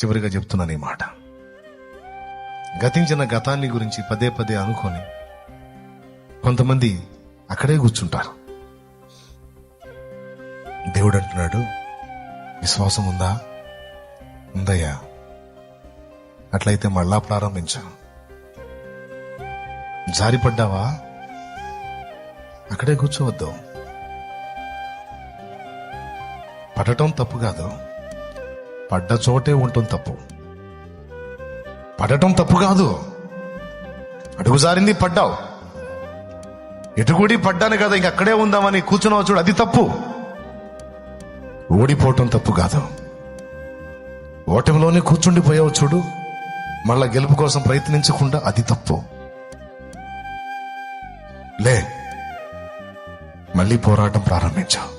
చివరిగా చెప్తున్నాను ఈ మాట. గతించిన గతాన్ని గురించి పదే పదే అనుకొని కొంతమంది అక్కడే కూర్చుంటారు. దేవుడు అంటున్నాడు, విశ్వాసం ఉందా? ఉందయ్యా, అట్లయితే మళ్ళా ప్రారంభించా. జారిపడ్డావా? అక్కడే కూర్చోవద్దు. పడటం తప్పు కాదు, పడ్డ చోటే ఉంటుంది తప్పు. పడటం తప్పు కాదు, అడుగు జారింది పడ్డావు, ఎటుగుడి పడ్డాను కదా ఇంక అక్కడే ఉందామని కూర్చున్నావు చూడు, అది తప్పు. ఓడిపోవటం తప్పు కాదు, ఓటమిలోనే కూర్చుండిపోయావు చూడు, మళ్ళా గెలుపు కోసం ప్రయత్నించకుండా, అది తప్పు. లే, మళ్ళీ పోరాటం ప్రారంభించావు.